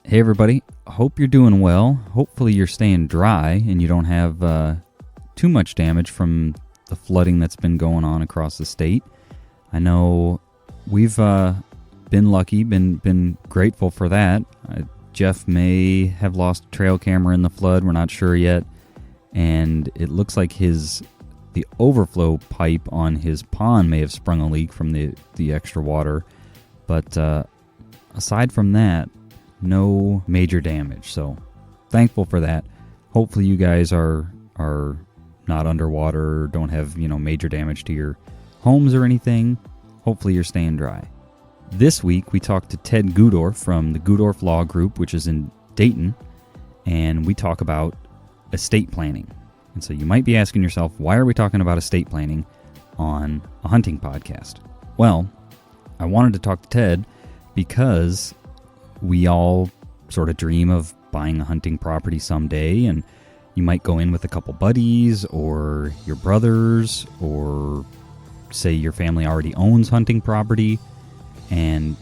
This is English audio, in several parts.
Hey everybody, hope you're doing well. Hopefully you're staying dry and you don't have too much damage from the flooding that's been going on across the state. I know we've been lucky, been grateful for that. Jeff may have lost a trail camera in the flood, we're not sure yet. And it looks like the overflow pipe on his pond may have sprung a leak from the extra water. But aside from that, no major damage, so thankful for that. Hopefully you guys are not underwater or don't have major damage to your homes or anything. Hopefully you're staying dry. This week we talked to Ted Gudorf from the Gudorf Law Group, which is in Dayton, and we talk about estate planning. And so you might be asking yourself, why are we talking about estate planning on a hunting podcast? Well, I wanted to talk to Ted because we all sort of dream of buying a hunting property someday, and you might go in with a couple buddies or your brothers, or say your family already owns hunting property, and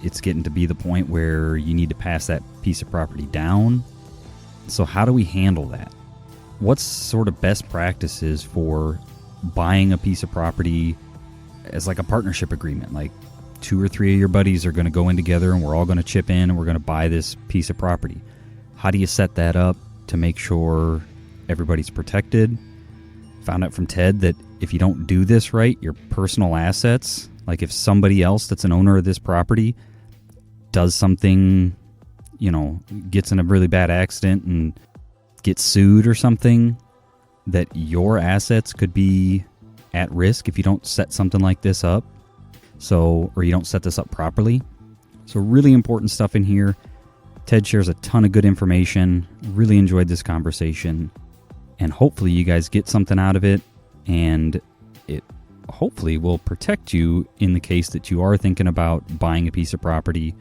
it's getting to be the point where you need to pass that piece of property down. So how do we handle that? What's sort of best practices for buying a piece of property as like a partnership agreement? Like 2 or 3 of your buddies are going to go in together and we're all going to chip in and we're going to buy this piece of property. How do you set that up to make sure everybody's protected? Found out from Ted that if you don't do this right, your personal assets, like if somebody else that's an owner of this property does something, gets in a really bad accident and gets sued or something, that your assets could be at risk if you don't set something like this up. Or you don't set this up properly. So really important stuff in here. Ted shares a ton of good information. Really enjoyed this conversation. And hopefully you guys get something out of it. And it hopefully will protect you in the case that you are thinking about buying a piece of property,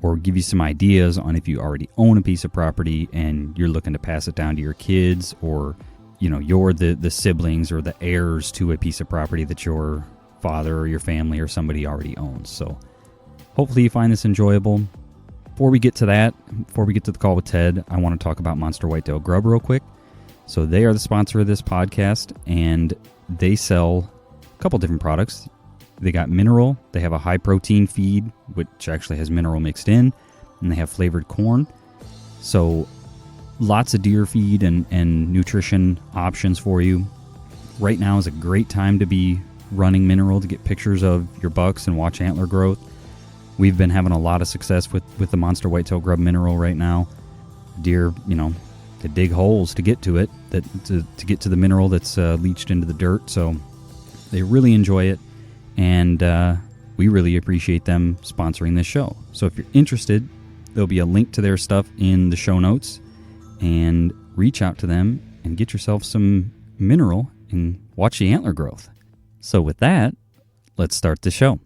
or give you some ideas on if you already own a piece of property and you're looking to pass it down to your kids, or you're the siblings or the heirs to a piece of property that your father or your family or somebody already owns. So hopefully you find this enjoyable. Before we get to the call with Ted, I want to talk about Monster Whitetail Grub real quick. So they are the sponsor of this podcast, and they sell a couple different products. They got mineral. They have a high protein feed, which actually has mineral mixed in, and they have flavored corn. So lots of deer feed and nutrition options for you. Right now is a great time to be running mineral to get pictures of your bucks and watch antler growth. We've been having a lot of success with the Monster Whitetail Grub mineral right now. Deer, they dig holes to get to it, to get to the mineral that's leached into the dirt. So they really enjoy it, and we really appreciate them sponsoring this show. So if you're interested, there'll be a link to their stuff in the show notes, and reach out to them and get yourself some mineral and watch the antler growth. So with that, let's start the show.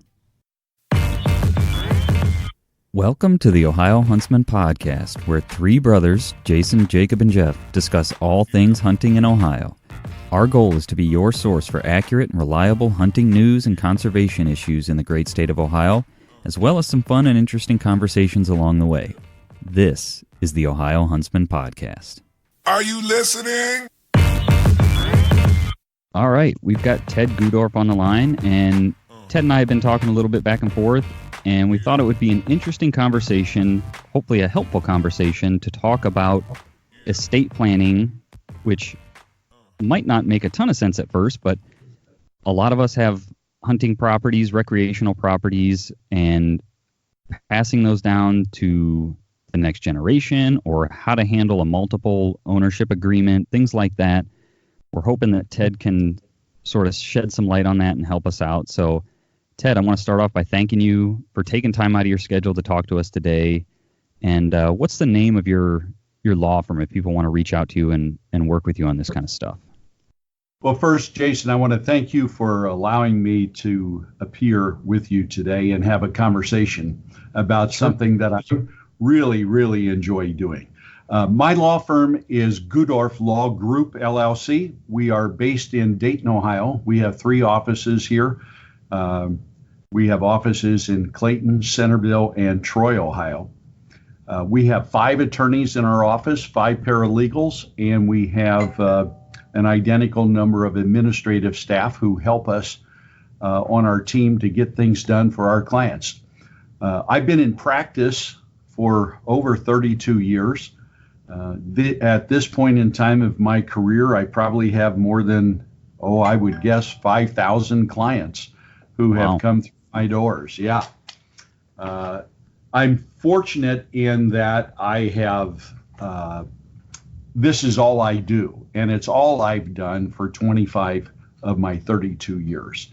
Welcome to the Ohio Huntsman Podcast, where 3 brothers, Jason, Jacob, and Jeff, discuss all things hunting in Ohio. Our goal is to be your source for accurate and reliable hunting news and conservation issues in the great state of Ohio, as well as some fun and interesting conversations along the way. This is the Ohio Huntsman Podcast. Are you listening? All right, we've got Ted Gudorf on the line, and Ted and I have been talking a little bit back and forth, and we thought it would be an interesting conversation, hopefully a helpful conversation, to talk about estate planning, which might not make a ton of sense at first, but a lot of us have hunting properties, recreational properties, and passing those down to the next generation, or how to handle a multiple ownership agreement, things like that. We're hoping that Ted can sort of shed some light on that and help us out. So, Ted, I want to start off by thanking you for taking time out of your schedule to talk to us today. And what's the name of your law firm if people want to reach out to you and work with you on this kind of stuff? Well, first, Jason, I want to thank you for allowing me to appear with you today and have a conversation about something that I really, really enjoy doing. My law firm is Gudorf Law Group, LLC. We are based in Dayton, Ohio. We have 3 offices here. We have offices in Clayton, Centerville, and Troy, Ohio. We have 5 attorneys in our office, 5 paralegals, and we have an identical number of administrative staff who help us on our team to get things done for our clients. I've been in practice for over 32 years. At this point in time of my career, I probably have more than, I would guess 5,000 clients who have come through my doors. Yeah. I'm fortunate in that I have, this is all I do, and it's all I've done for 25 of my 32 years.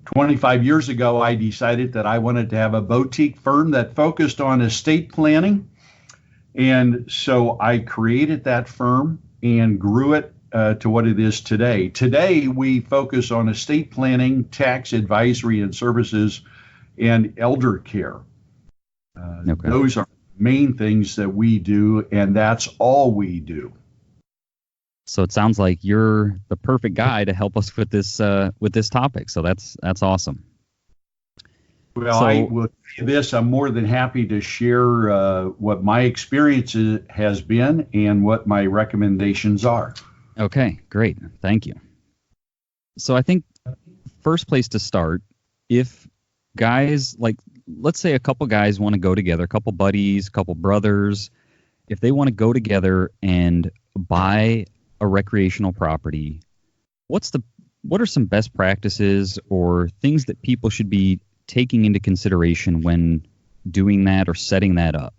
25 years ago, I decided that I wanted to have a boutique firm that focused on estate planning. And so I created that firm and grew it to what it is today. Today, we focus on estate planning, tax advisory and services, and elder care. Those are main things that we do, and that's all we do. So it sounds like you're the perfect guy to help us with this topic. So that's awesome. Well, I will say this: I'm more than happy to share what my experience has been and what my recommendations are. Okay, great. Thank you. So I think first place to start, if guys, like, let's say a couple guys want to go together, a couple buddies, a couple brothers, if they want to go together and buy a recreational property, what are some best practices or things that people should be taking into consideration when doing that or setting that up?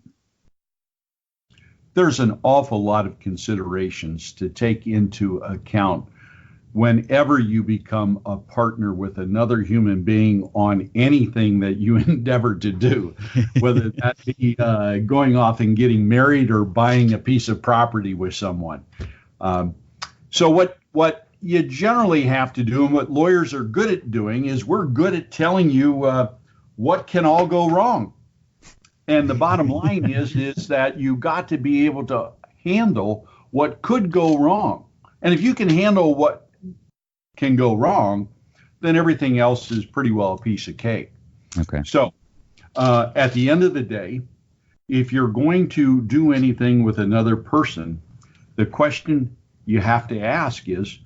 There's an awful lot of considerations to take into account whenever you become a partner with another human being on anything that you endeavor to do, whether that be going off and getting married or buying a piece of property with someone. So what you generally have to do, and what lawyers are good at doing, is we're good at telling you what can all go wrong. And the bottom line is that you got to be able to handle what could go wrong. And if you can handle what can go wrong, then everything else is pretty well a piece of cake. Okay. So at the end of the day, if you're going to do anything with another person, the question you have to ask is,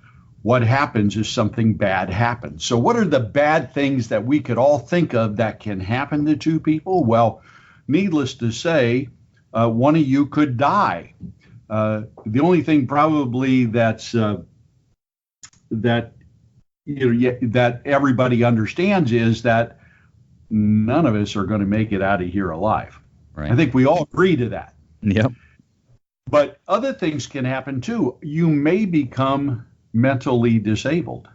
what happens if something bad happens? So what are the bad things that we could all think of that can happen to two people? Well, needless to say, one of you could die. The only thing probably that everybody understands is that none of us are going to make it out of here alive. Right. I think we all agree to that. Yep. But other things can happen too. You may become mentally disabled.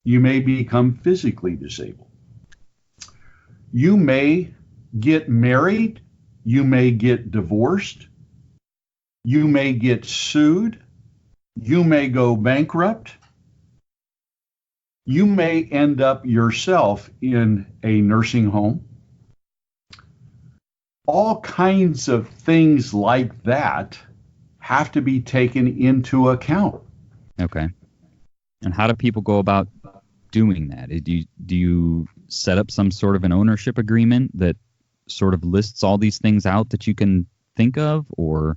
You may become physically disabled. You may get married. You may get divorced. You may get sued. You may go bankrupt. You may end up yourself in a nursing home. All kinds of things like that have to be taken into account. Okay. And how do people go about doing that? Do you set up some sort of an ownership agreement that sort of lists all these things out that you can think of, or?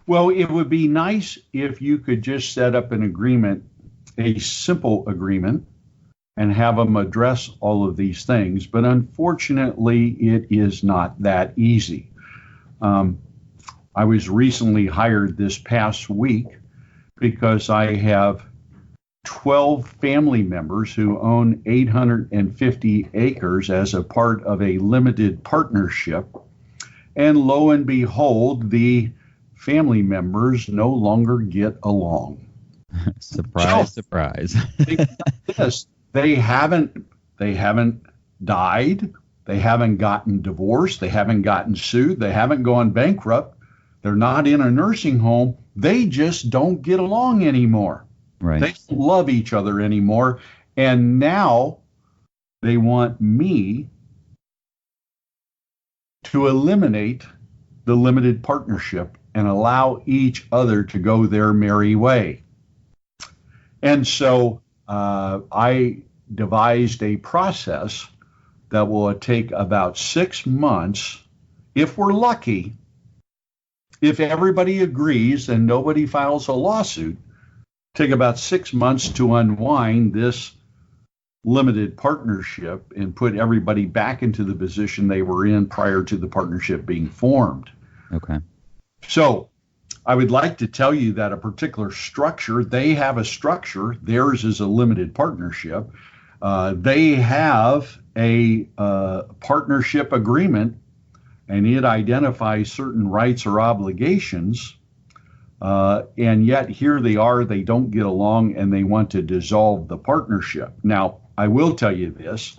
Well, it would be nice if you could just set up an agreement, a simple agreement, and have them address all of these things. But unfortunately, it is not that easy. I was recently hired this past week because I have 12 family members who own 850 acres as a part of a limited partnership. And lo and behold, the family members no longer get along. Surprise, surprise. Yes, they haven't died. They haven't gotten divorced. They haven't gotten sued. They haven't gone bankrupt. They're not in a nursing home. They just don't get along anymore. Right. They don't love each other anymore. And now they want me to eliminate the limited partnership and allow each other to go their merry way. And so I devised a process that will take about 6 months if we're lucky, if everybody agrees and nobody files a lawsuit, take about 6 months to unwind this limited partnership and put everybody back into the position they were in prior to the partnership being formed. Okay. So I would like to tell you that a particular structure, they have a structure, theirs is a limited partnership. They have a partnership agreement, and it identifies certain rights or obligations. And yet here they are, they don't get along, and they want to dissolve the partnership. Now, I will tell you this,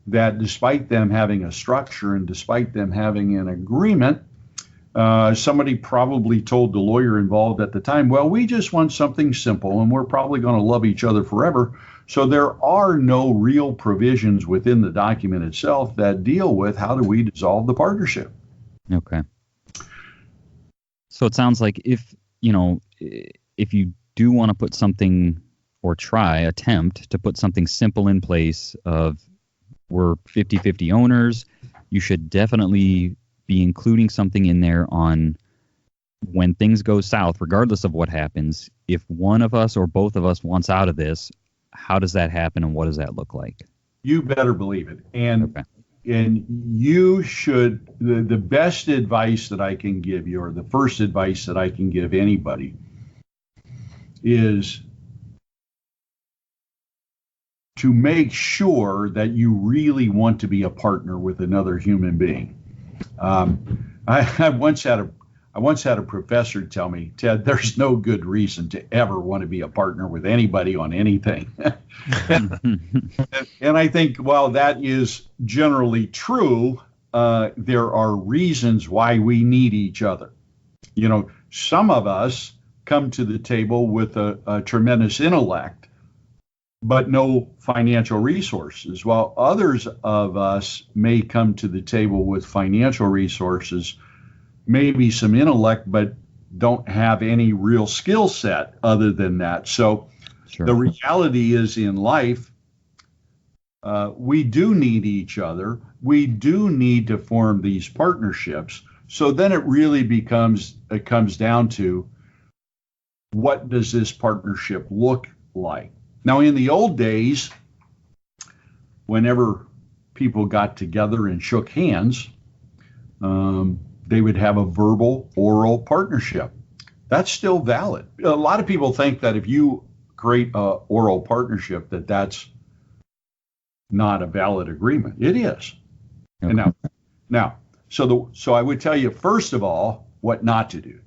that despite them having a structure and despite them having an agreement, somebody probably told the lawyer involved at the time, well, we just want something simple and we're probably going to love each other forever. So there are no real provisions within the document itself that deal with how do we dissolve the partnership. Okay. So it sounds like if you do want to put something or attempt to put something simple in place of we're 50-50 owners, you should definitely be including something in there on when things go south, regardless of what happens. If one of us or both of us wants out of this, how does that happen and what does that look like? You better believe it. And okay. And you should, the best advice that I can give you, or the first advice that I can give anybody, is to make sure that you really want to be a partner with another human being. I once had a professor tell me, Ted, there's no good reason to ever want to be a partner with anybody on anything. And I think, while that is generally true, there are reasons why we need each other. You know, some of us come to the table with a tremendous intellect, but no financial resources, while others of us may come to the table with financial resources, maybe some intellect, but don't have any real skill set other than that. So sure. The reality is, in life, we do need each other. We do need to form these partnerships. So then it comes down to, what does this partnership look like? Now, in the old days, whenever people got together and shook hands, they would have a verbal, oral partnership. That's still valid. A lot of people think that if you create an oral partnership, that's not a valid agreement. It is. Okay. And now, so I would tell you, first of all, what not to do.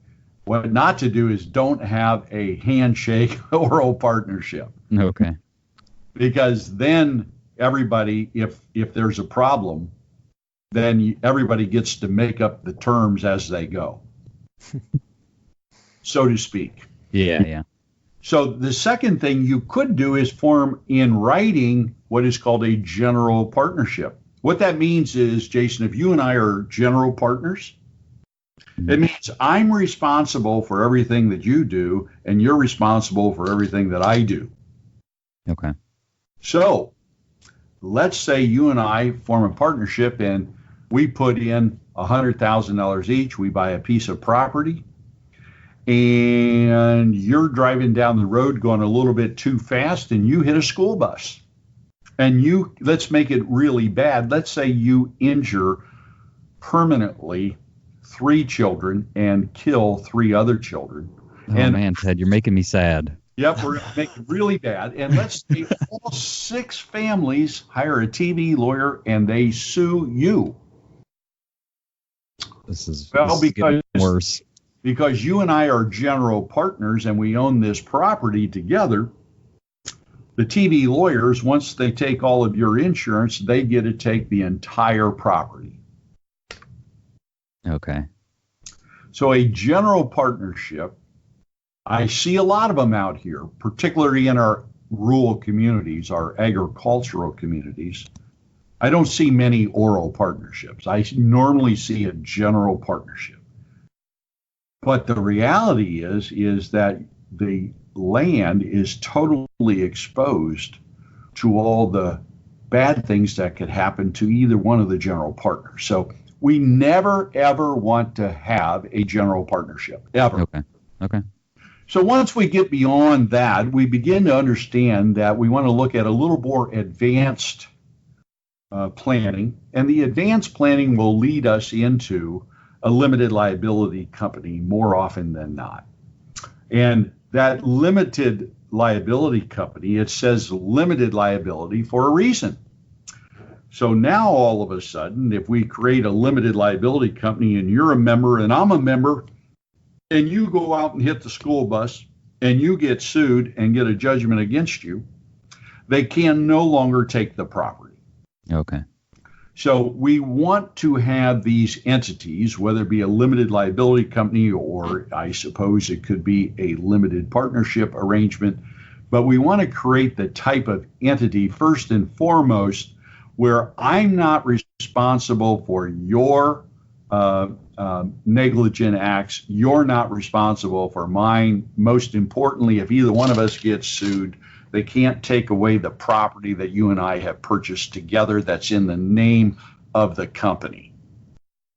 What not to do is don't have a handshake oral partnership. Okay. Because then everybody, if there's a problem, then everybody gets to make up the terms as they go, so to speak. Yeah. So the second thing you could do is form in writing what is called a general partnership. What that means is, Jason, if you and I are general partners, it means I'm responsible for everything that you do, and you're responsible for everything that I do. Okay. So let's say you and I form a partnership and we put in $100,000 each. We buy a piece of property, and you're driving down the road going a little bit too fast, and you hit a school bus. And let's make it really bad. Let's say you injure permanently 3 children and kill 3 other children. Oh, man, Ted, you're making me sad. Yep, we're going to make it really bad. And let's say all 6 families hire a TV lawyer and they sue you. This is because worse. Because you and I are general partners and we own this property together. The TV lawyers, once they take all of your insurance, they get to take the entire property. Okay. So a general partnership, I see a lot of them out here, particularly in our rural communities, our agricultural communities. I don't see many oral partnerships. I normally see a general partnership. But the reality is that the land is totally exposed to all the bad things that could happen to either one of the general partners. So We never, ever want to have a general partnership, ever. Okay. So once we get beyond that, we begin to understand that we want to look at a little more advanced planning, and the advanced planning will lead us into a limited liability company more often than not. And that limited liability company, it says limited liability for a reason. So now all of a sudden, if we create a limited liability company and you're a member and I'm a member, and you go out and hit the school bus and you get sued and get a judgment against you, they can no longer take the property. Okay. So we want to have these entities, whether it be a limited liability company or I suppose it could be a limited partnership arrangement, but we want to create the type of entity first and foremost where I'm not responsible for your negligent acts. You're not responsible for mine. Most importantly, if either one of us gets sued, they can't take away the property that you and I have purchased together that's in the name of the company.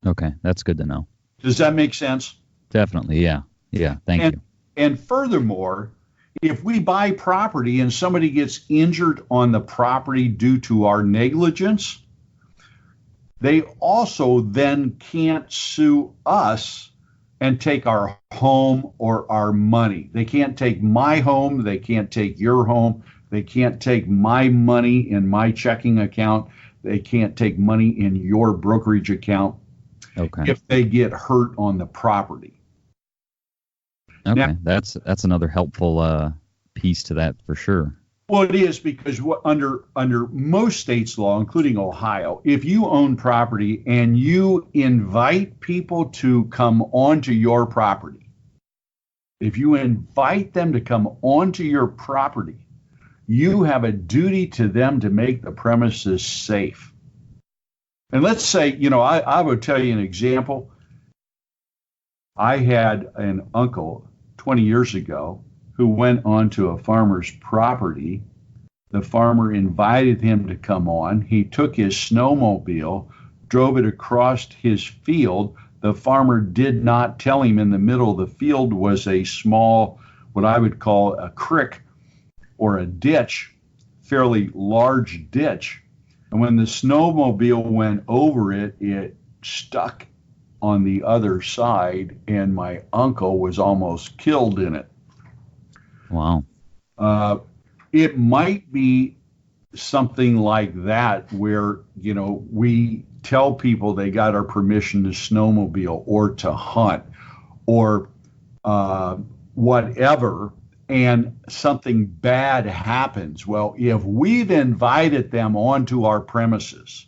Okay, that's good to know. Does that make sense? Definitely, yeah. Yeah, thank you. And furthermore, if we buy property and somebody gets injured on the property due to our negligence, they also then can't sue us and take our home or our money. They can't take my home. They can't take your home. They can't take my money in my checking account. They can't take money in your brokerage account if they get hurt on the property. Okay, now, that's another helpful piece to that for sure. Well, it is because under most states' law, including Ohio, if you own property and you invite people to come onto your property, if you invite them to come onto your property, you have a duty to them to make the premises safe. And let's say, I would tell you an example. I had an uncle 20 years ago who went onto a farmer's property. The farmer invited him to come on. He took his snowmobile, drove it across his field. The farmer did not tell him in the middle of the field was a small, what I would call a creek or a ditch, fairly large ditch. And when the snowmobile went over it, it stuck on the other side, and my uncle was almost killed in it. Wow. It might be something like that where, we tell people they got our permission to snowmobile or to hunt or whatever, and something bad happens. Well, if we've invited them onto our premises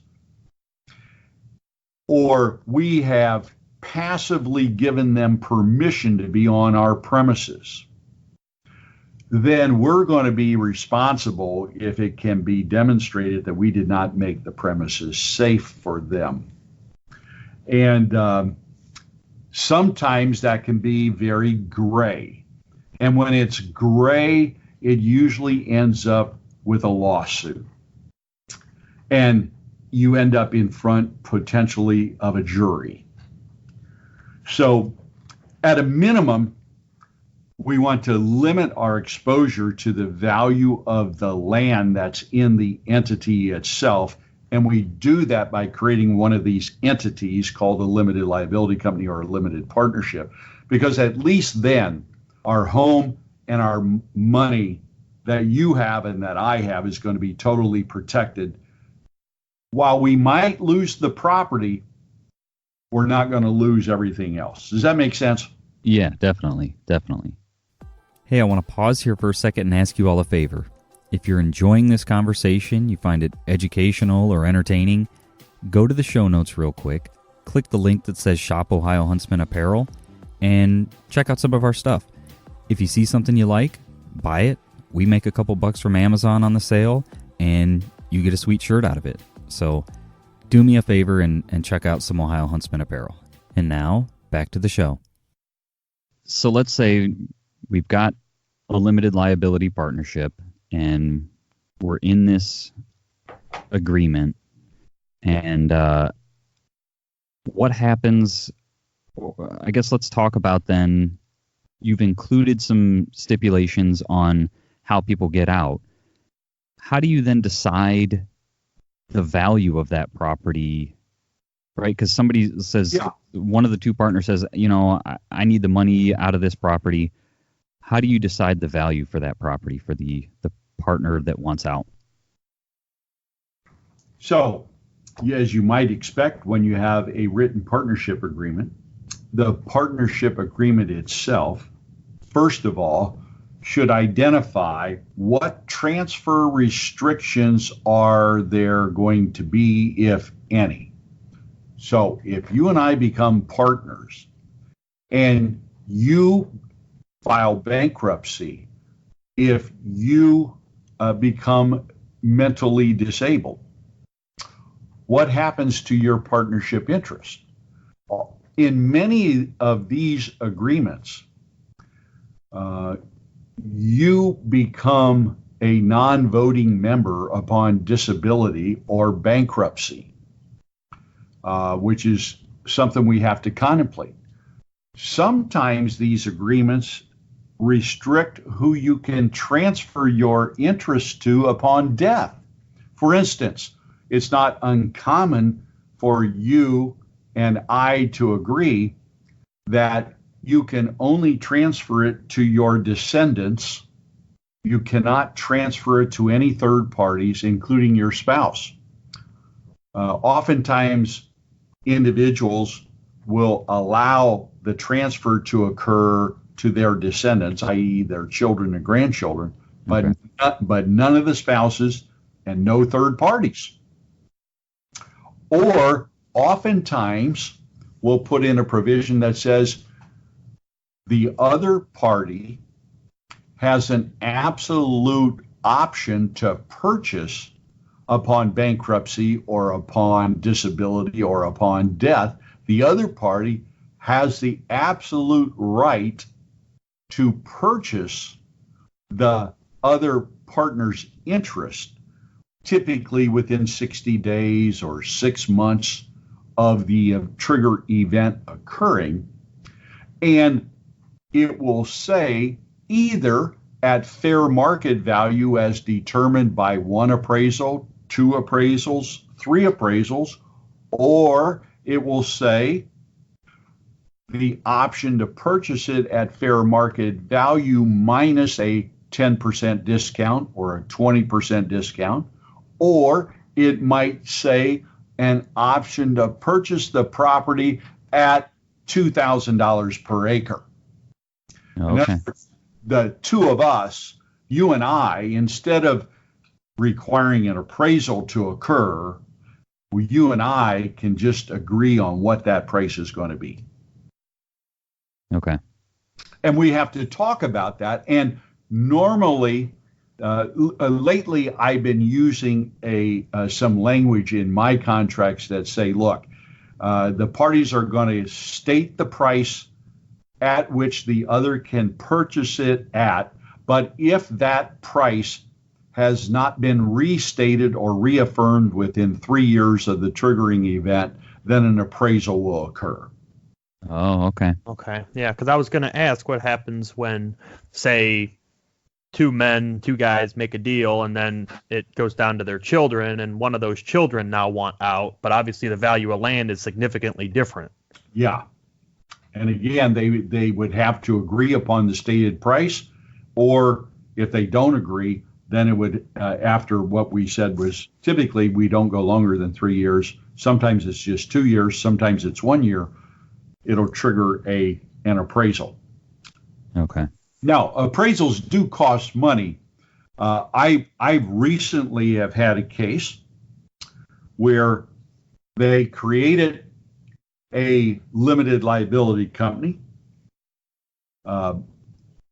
or we have passively given them permission to be on our premises, then we're going to be responsible if it can be demonstrated that we did not make the premises safe for them. And sometimes that can be very gray. And when it's gray, it usually ends up with a lawsuit. And you end up in front potentially of a jury. So at a minimum, we want to limit our exposure to the value of the land that's in the entity itself. And we do that by creating one of these entities called a limited liability company or a limited partnership, because at least then our home and our money that you have and that I have is going to be totally protected. While we might lose the property, we're not going to lose everything else. Does that make sense? Yeah, definitely. Hey, I want to pause here for a second and ask you all a favor. If you're enjoying this conversation, you find it educational or entertaining, go to the show notes real quick, click the link that says Shop Ohio Huntsman Apparel, and check out some of our stuff. If you see something you like, buy it. We make a couple bucks from Amazon on the sale, and you get a sweet shirt out of it. So do me a favor and check out some Ohio Huntsman Apparel. And now, back to the show. So let's say we've got a limited liability partnership, and we're in this agreement, and what happens? I guess let's talk about then. You've included some stipulations on how people get out. How do you then decide the value of that property, right? Because somebody says, one of the two partners says, I need the money out of this property. How do you decide the value for that property for the partner that wants out? So, as you might expect, when you have a written partnership agreement, the partnership agreement itself, first of all, should identify what transfer restrictions are there going to be, if any. So if you and I become partners and you file bankruptcy, if you become mentally disabled, what happens to your partnership interest? In many of these agreements, you become a non-voting member upon disability or bankruptcy, which is something we have to contemplate. Sometimes these agreements restrict who you can transfer your interest to upon death. For instance, it's not uncommon for you and I to agree that you can only transfer it to your descendants. You cannot transfer it to any third parties, including your spouse. Oftentimes, individuals will allow the transfer to occur to their descendants, i.e. their children and grandchildren, but none of the spouses and no third parties. Or oftentimes, we'll put in a provision that says, the other party has an absolute option to purchase upon bankruptcy or upon disability or upon death. The other party has the absolute right to purchase the other partner's interest, typically within 60 days or 6 months of the trigger event occurring. And it will say either at fair market value as determined by 1 appraisal, 2 appraisals, 3 appraisals, or it will say the option to purchase it at fair market value minus a 10% discount or a 20% discount, or it might say an option to purchase the property at $2,000 per acre. Okay. The two of us, you and I, instead of requiring an appraisal to occur, you and I can just agree on what that price is going to be. Okay. And we have to talk about that. And normally, lately, I've been using some language in my contracts that say, look, the parties are going to state the price at which the other can purchase it at, but if that price has not been restated or reaffirmed within 3 years of the triggering event, then an appraisal will occur. Oh, okay. Okay, yeah, because I was going to ask what happens when, say, two guys make a deal and then it goes down to their children and one of those children now want out, but obviously the value of land is significantly different. Yeah. And again, they would have to agree upon the stated price, or if they don't agree, then it would, after what we said was typically we don't go longer than 3 years. Sometimes it's just 2 years. Sometimes it's 1 year. It'll trigger an appraisal. Okay. Now, appraisals do cost money. I recently have had a case where they created a limited liability company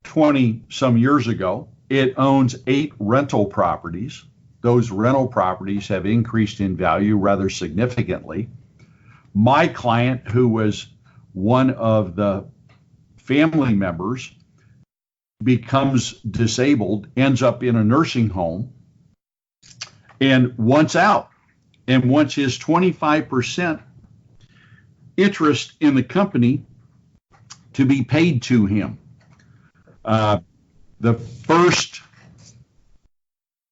20 some years ago. It owns 8 rental properties. Those rental properties have increased in value rather significantly. My client, who was one of the family members, becomes disabled, ends up in a nursing home, and wants out and wants his 25% interest in the company to be paid to him. The first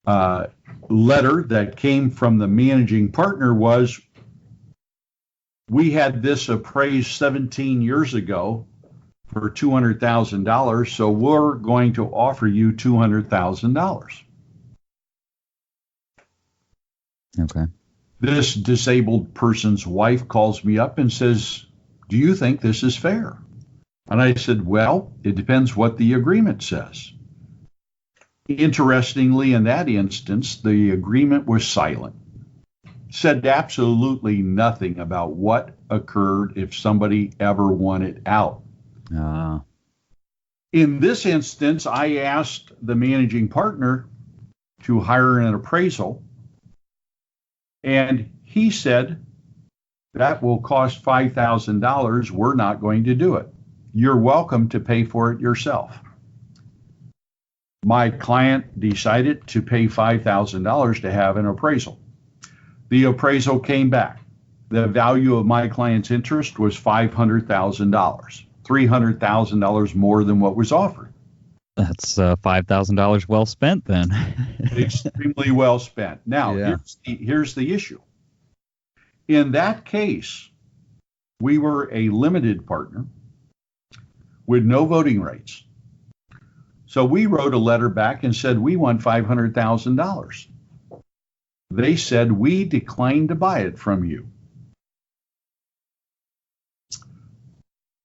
letter that came from the managing partner was, we had this appraised 17 years ago for $200,000, so we're going to offer you $200,000. Okay. This disabled person's wife calls me up and says, do you think this is fair? And I said, well, it depends what the agreement says. Interestingly, in that instance, the agreement was silent. Said absolutely nothing about what occurred if somebody ever wanted out. In this instance, I asked the managing partner to hire an appraisal, and he said, that will cost $5,000. We're not going to do it. You're welcome to pay for it yourself. My client decided to pay $5,000 to have an appraisal. The appraisal came back. The value of my client's interest was $500,000, $300,000 more than what was offered. That's $5,000 well spent then. Extremely well spent. Now, Yeah. here's the issue. In that case, we were a limited partner with no voting rights. So we wrote a letter back and said, we want $500,000. They said, we declined to buy it from you.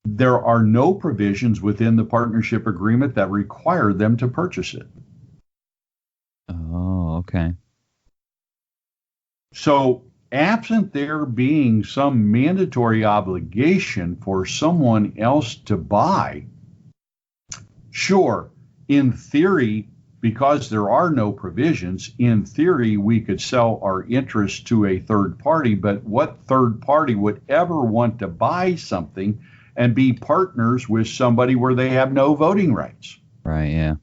There are no provisions within the partnership agreement that require them to purchase it. Oh, okay. So, absent there being some mandatory obligation for someone else to buy, sure, in theory, because there are no provisions, in theory, we could sell our interest to a third party, but what third party would ever want to buy something and be partners with somebody where they have no voting rights? Right, yeah.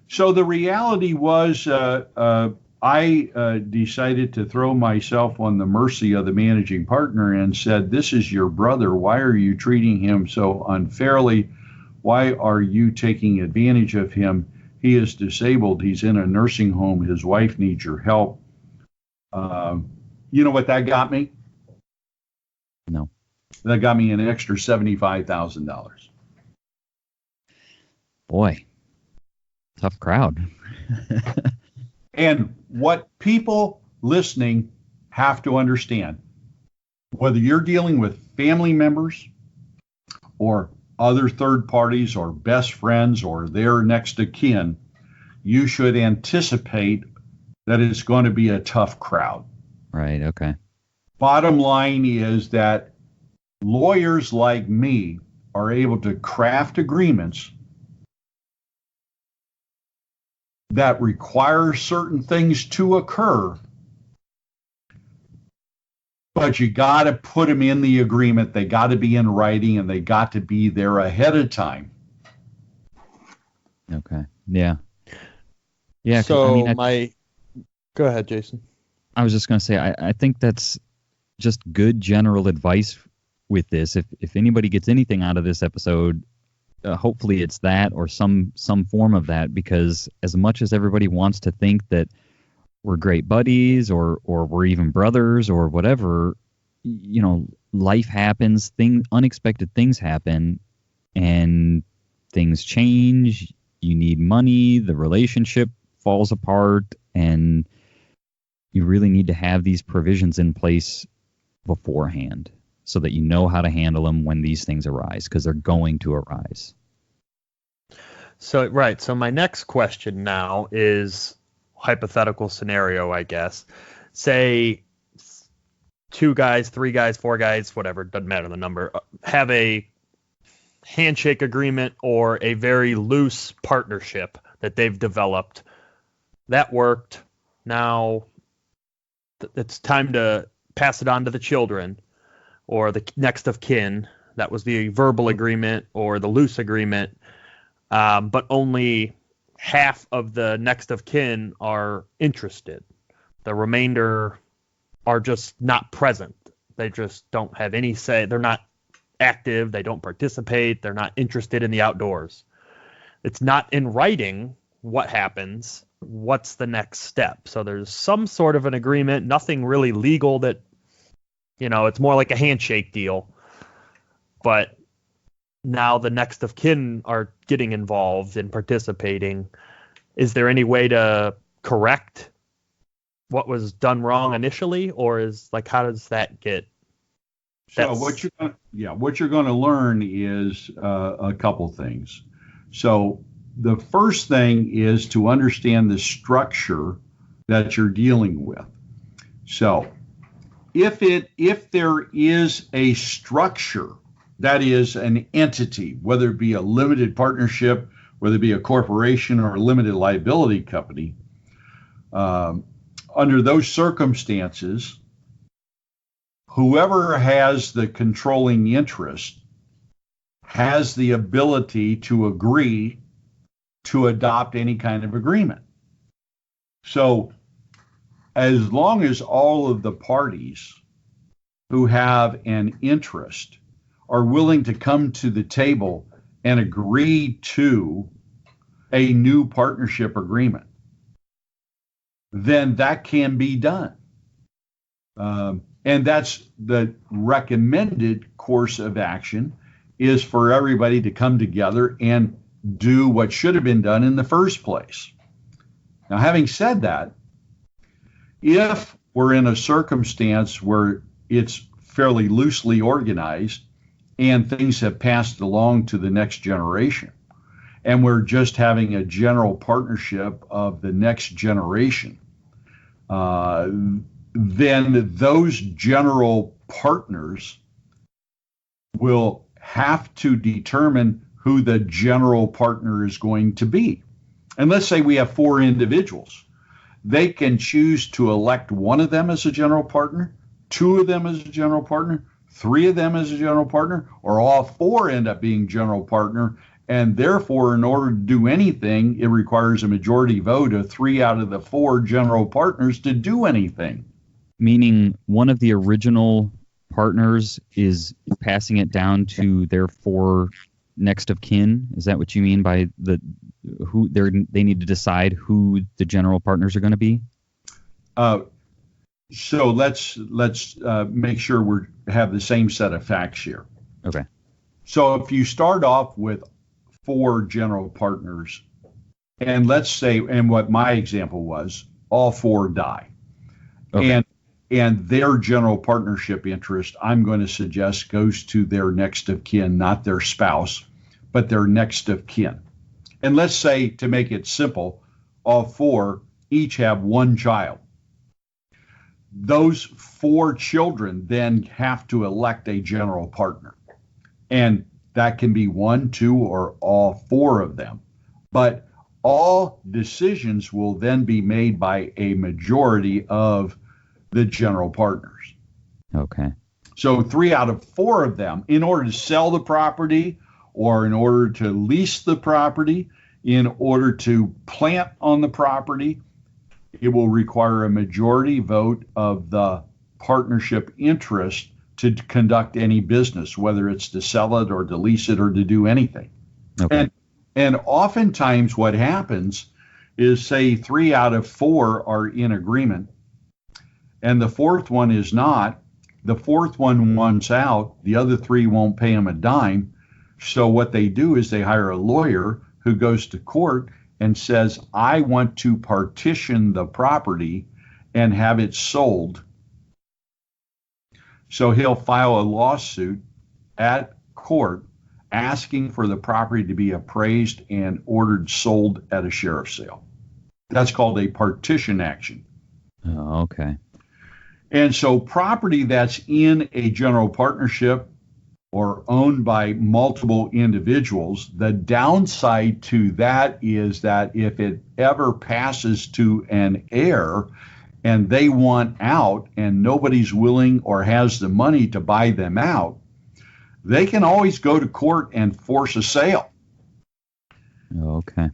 So the reality was, I decided to throw myself on the mercy of the managing partner and said, this is your brother. Why are you treating him so unfairly? Why are you taking advantage of him? He is disabled. He's in a nursing home. His wife needs your help. You know what that got me? No. That got me an extra $75,000. Boy, tough crowd. And what people listening have to understand, whether you're dealing with family members or other third parties or best friends or their next of kin, you should anticipate that it's going to be a tough crowd. Right, okay. Bottom line is that lawyers like me are able to craft agreements that require certain things to occur, but you got to put them in the agreement. They got to be in writing, and they got to be there ahead of time. Okay. Yeah. Yeah. So go ahead, Jason. I was just going to say, I think that's just good general advice with this. If anybody gets anything out of this episode, hopefully it's that or some form of that, because as much as everybody wants to think that we're great buddies or we're even brothers or whatever, you know, life happens, unexpected things happen, and things change. You need money, the relationship falls apart, and you really need to have these provisions in place beforehand so that you know how to handle them when these things arise, because they're going to arise. So, right. So my next question now is hypothetical scenario, I guess. Say 2 guys, 3 guys, 4 guys, whatever, doesn't matter the number, have a handshake agreement or a very loose partnership that they've developed. That worked. Now it's time to pass it on to the children or the next of kin. That was the verbal agreement or the loose agreement. But only half of the next of kin are interested. The remainder are just not present. They just don't have any say. They're not active. They don't participate. They're not interested in the outdoors. It's not in writing what happens. What's the next step? So there's some sort of an agreement, nothing really legal that, it's more like a handshake deal. But now the next of kin are getting involved and participating. Is there any way to correct what was done wrong initially, or how does that get? So what you're going to learn is a couple things. So the first thing is to understand the structure that you're dealing with. So if there is a structure, that is an entity, whether it be a limited partnership, whether it be a corporation or a limited liability company, under those circumstances, whoever has the controlling interest has the ability to agree to adopt any kind of agreement. So as long as all of the parties who have an interest are willing to come to the table and agree to a new partnership agreement, then that can be done. And that's the recommended course of action, is for everybody to come together and do what should have been done in the first place. Now, having said that, if we're in a circumstance where it's fairly loosely organized and things have passed along to the next generation, and we're just having a general partnership of the next generation, then those general partners will have to determine who the general partner is going to be. And let's say we have 4 individuals. They can choose to elect one of them as a general partner, 2 of them as a general partner, 3 of them as a general partner, or all 4 end up being general partner. And therefore, in order to do anything, it requires a majority vote of 3 out of the 4 general partners to do anything. Meaning one of the original partners is passing it down to their 4 next of kin? Is that what you mean by they need to decide who the general partners are going to be? So let's make sure we have the same set of facts here. Okay. So if you start off with 4 general partners, and let's say, and what my example was, all 4 die. Okay. And their general partnership interest, I'm going to suggest, goes to their next of kin, not their spouse, but their next of kin. And let's say, to make it simple, all 4 each have 1 child. Those 4 children then have to elect a general partner. And that can be 1, 2, or all 4 of them. But all decisions will then be made by a majority of the general partners. Okay. So 3 out of 4 of them, in order to sell the property, or in order to lease the property, in order to plant on the property, it will require a majority vote of the partnership interest to conduct any business, whether it's to sell it or to lease it or to do anything. Okay. And oftentimes what happens is, say 3 out of 4 are in agreement, and the 4th one is not. The 4th one wants out. The other 3 won't pay him a dime. So what they do is they hire a lawyer who goes to court and says, I want to partition the property and have it sold. So he'll file a lawsuit at court asking for the property to be appraised and ordered sold at a sheriff's sale. That's called a partition action. Oh, okay. And so property that's in a general partnership or owned by multiple individuals, the downside to that is that if it ever passes to an heir and they want out and nobody's willing or has the money to buy them out, they can always go to court and force a sale. Okay.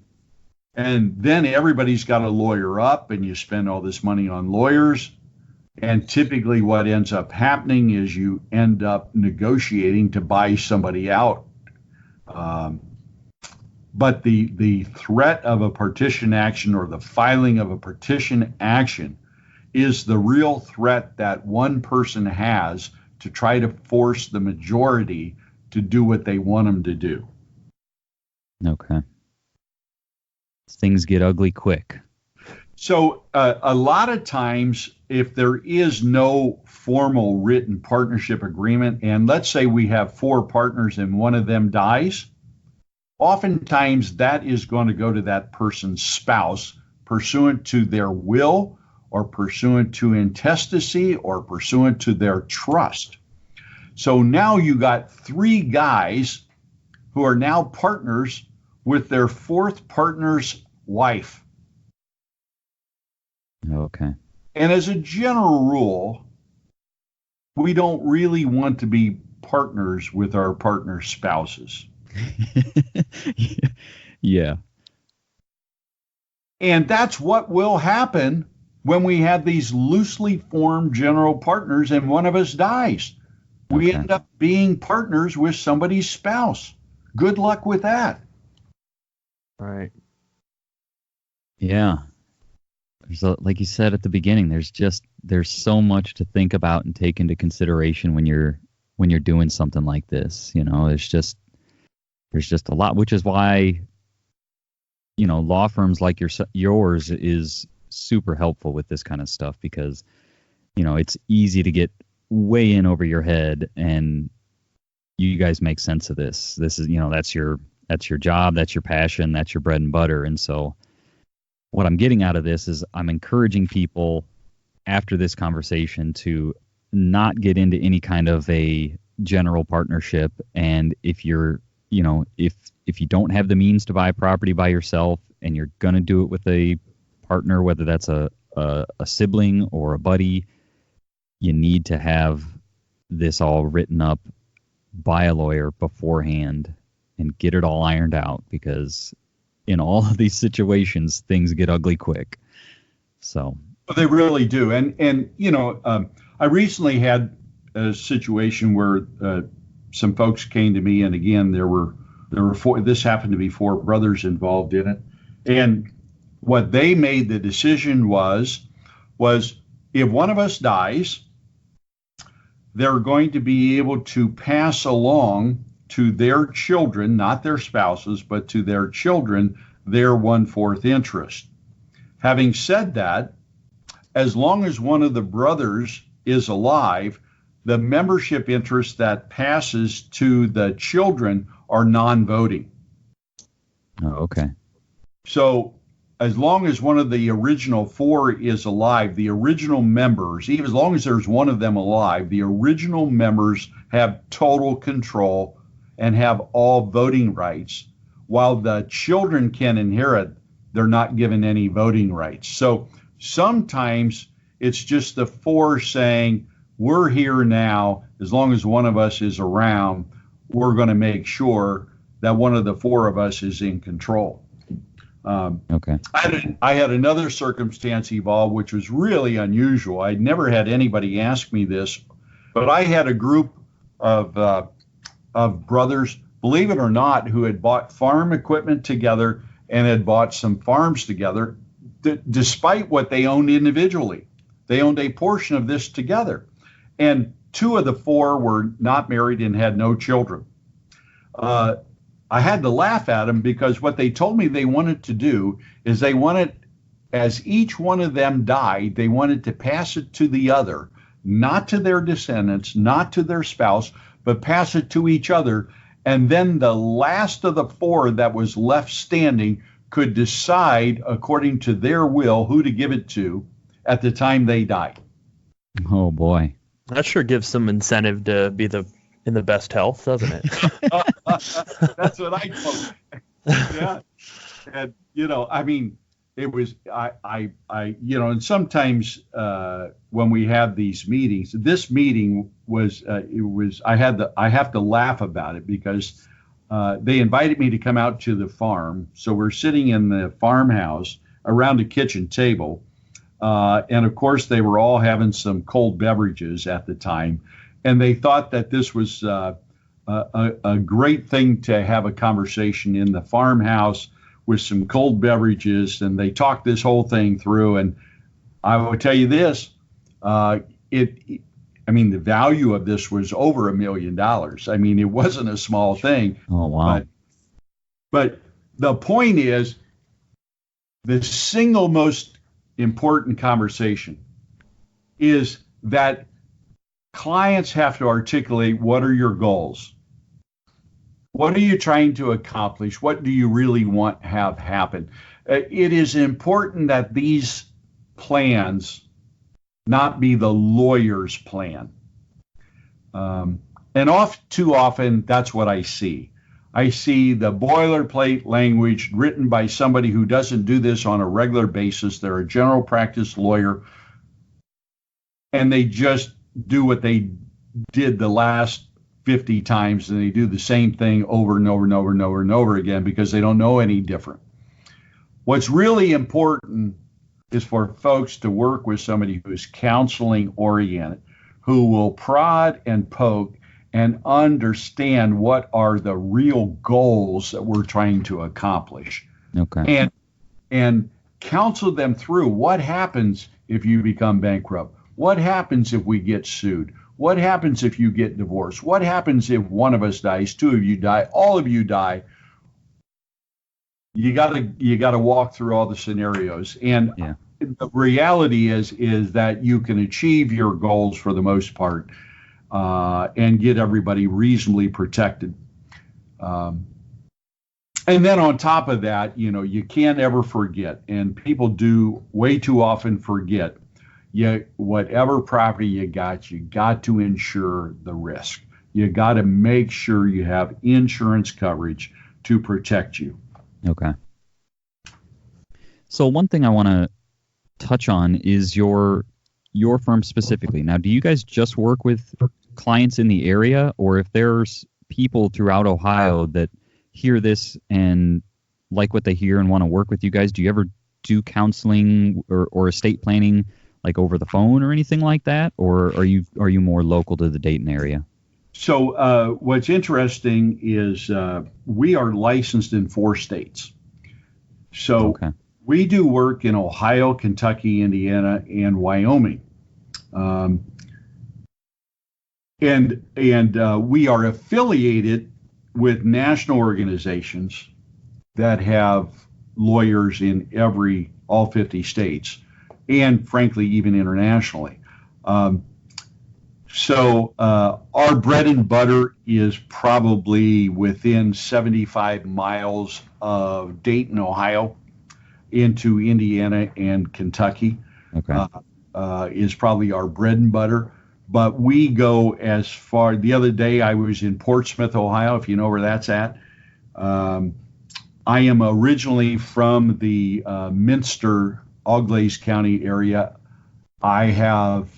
And then everybody's got to lawyer up, and you spend all this money on lawyers. And typically what ends up happening is you end up negotiating to buy somebody out. But the threat of a partition action or the filing of a partition action is the real threat that one person has to try to force the majority to do what they want them to do. Okay. Things get ugly quick. So a lot of times, if there is no formal written partnership agreement, and let's say we have 4 partners and one of them dies, oftentimes that is going to go to that person's spouse pursuant to their will or pursuant to intestacy or pursuant to their trust. So now you got 3 guys who are now partners with their 4th partner's wife. Okay. And as a general rule, we don't really want to be partners with our partner's spouses. Yeah. And that's what will happen when we have these loosely formed general partners and one of us dies. We end up being partners with somebody's spouse. Good luck with that. Right. Yeah. Like you said at the beginning, there's so much to think about and take into consideration when you're doing something like this. There's just a lot, which is why law firms like yours is super helpful with this kind of stuff, because it's easy to get way in over your head, and you guys make sense of this. This is that's your job, that's your passion, that's your bread and butter. And so what I'm getting out of this is I'm encouraging people after this conversation to not get into any kind of a general partnership. And if you're, if you don't have the means to buy property by yourself and you're going to do it with a partner, whether that's a sibling or a buddy, you need to have this all written up by a lawyer beforehand and get it all ironed out, because in all of these situations, things get ugly quick. So they really do. And I recently had a situation where some folks came to me, and again, there were 4. This happened to be 4 brothers involved in it, and what they made the decision was if one of us dies, they're going to be able to pass along to their children, not their spouses, but to their children, their 1/4 interest. Having said that, as long as one of the brothers is alive, the membership interest that passes to the children are non-voting. Oh, okay. So as long as one of the original 4 is alive, the original members, even as long as there's one of them alive, the original members have total control and have all voting rights, while the children can inherit. They're not given any voting rights. So sometimes it's just the 4 saying, we're here now, as long as one of us is around, we're going to make sure that one of the 4 of us is in control. Okay. I had another circumstance evolve, which was really unusual. I'd never had anybody ask me this, but I had a group of brothers, believe it or not, who had bought farm equipment together and had bought some farms together, despite what they owned individually. They owned a portion of this together. And 2 of the 4 were not married and had no children. I had to laugh at them, because what they told me they wanted to do is they wanted, as each one of them died, they wanted to pass it to the other, not to their descendants, not to their spouse, but pass it to each other. And then the last of the 4 that was left standing could decide, according to their will, who to give it to at the time they died. Oh, boy. That sure gives some incentive to be in the best health, doesn't it? That's what I told. Yeah. And, I mean, it was, and sometimes when we have these meetings, this meeting was, I have to laugh about it, because they invited me to come out to the farm. So we're sitting in the farmhouse around a kitchen table. And of course, they were all having some cold beverages at the time. And they thought that this was a great thing to have a conversation in the farmhouse with some cold beverages. And they talked this whole thing through. And I will tell you this, the value of this was over $1 million. I mean, it wasn't a small thing. Oh, wow. But the point is, the single most important conversation is that clients have to articulate, what are your goals? What are you trying to accomplish? What do you really want to have happen? It is important that these plans not be the lawyer's plan. And too often, that's what I see. I see the boilerplate language written by somebody who doesn't do this on a regular basis. They're a general practice lawyer, and they just do what they did the last 50 times, and they do the same thing over and over and over and over and over again because they don't know any different. What's really important is for folks to work with somebody who is counseling oriented, who will prod and poke and understand what are the real goals that we're trying to accomplish. Okay. And counsel them through what happens if you become bankrupt. What happens if we get sued? What happens if you get divorced? What happens if one of us dies, two of you die, all of you die? You gotta walk through all the scenarios. And the reality is that you can achieve your goals for the most part, and get everybody reasonably protected. And then on top of that, you can't ever forget, and people do way too often forget, whatever property you got to insure the risk. You got to make sure you have insurance coverage to protect you. Okay. So one thing I want to touch on is your firm specifically. Now, do you guys just work with clients in the area, or if there's people throughout Ohio that hear this and like what they hear and want to work with you guys, do you ever do counseling or estate planning like over the phone or anything like that, or are you more local to the Dayton area? So what's interesting is we are licensed in 4 states. So we do work in Ohio, Kentucky, Indiana, and Wyoming. And we are affiliated with national organizations that have lawyers in all 50 states, and frankly, even internationally. So our bread and butter is probably within 75 miles of Dayton, Ohio, into Indiana and Kentucky. Is probably our bread and butter. But we go as far. The other day I was in Portsmouth, Ohio, if you know where that's at. I am originally from the Minster, Auglaize County area. I have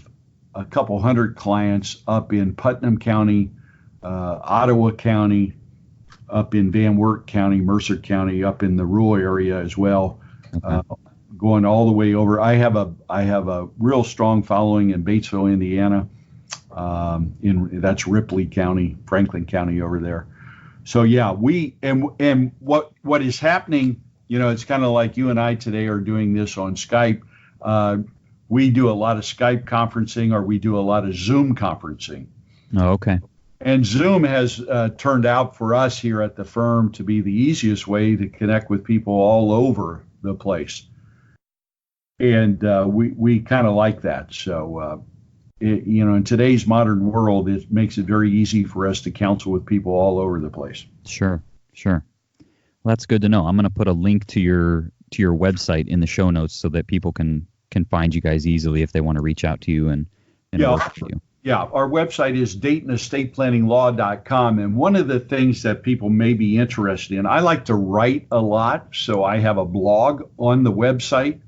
a couple hundred clients up in Putnam County, Ottawa County, up in Van Wert County, Mercer County, up in the rural area as well. Going all the way over. I have a real strong following in Batesville, Indiana. That's Ripley County, Franklin County over there. So yeah, what is happening, it's kind of like you and I today are doing this on Skype. We do a lot of Skype conferencing, or we do a lot of Zoom conferencing. Oh, okay. And Zoom has turned out for us here at the firm to be the easiest way to connect with people all over the place. And we kind of like that. So, in today's modern world, it makes it very easy for us to counsel with people all over the place. Sure. Well, that's good to know. I'm going to put a link to your website in the show notes so that people can find you guys easily if they want to reach out to you and work with you. Yeah, our website is DaytonEstatePlanningLaw.com. And one of the things that people may be interested in, I like to write a lot, so I have a blog on the website,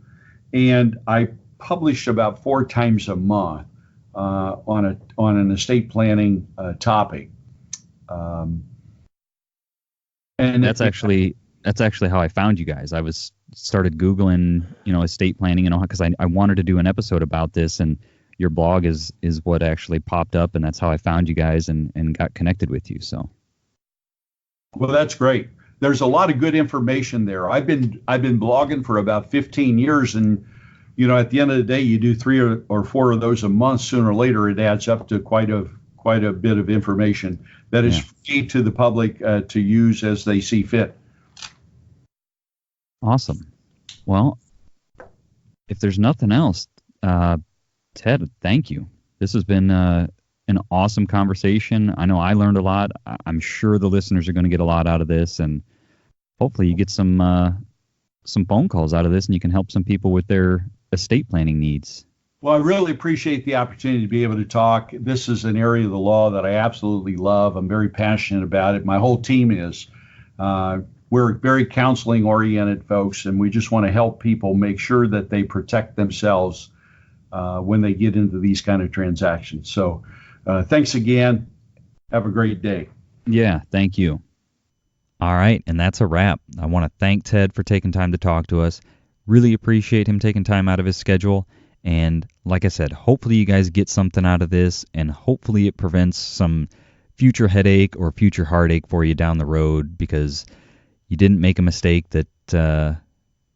and I publish about 4 times a month on an estate planning topic. And that's actually how I found you guys. I was started Googling, estate planning and all, because I wanted to do an episode about this, and your blog is what actually popped up, and that's how I found you guys and got connected with you. So. Well, that's great. There's a lot of good information there. I've been blogging for about 15 years, and at the end of the day, you do 3 or 4 of those a month. Sooner or later, it adds up to quite a bit of information that is free to the public to use as they see fit. Awesome. Well, if there's nothing else, Ted, thank you. This has been an awesome conversation. I know I learned a lot. I'm sure the listeners are going to get a lot out of this, and hopefully you get some phone calls out of this, and you can help some people with their estate planning needs. Well, I really appreciate the opportunity to be able to talk. This is an area of the law that I absolutely love. I'm very passionate about it. My whole team is. We're very counseling-oriented folks, and we just want to help people make sure that they protect themselves when they get into these kind of transactions. So thanks again. Have a great day. Yeah, thank you. All right, and that's a wrap. I want to thank Ted for taking time to talk to us. Really appreciate him taking time out of his schedule. And like I said, hopefully you guys get something out of this, and hopefully it prevents some future headache or future heartache for you down the road, because you didn't make a mistake that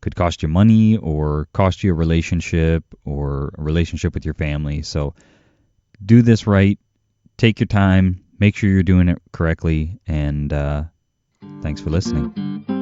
could cost you money or cost you a relationship or a relationship with your family. So do this right. Take your time. Make sure you're doing it correctly. And thanks for listening.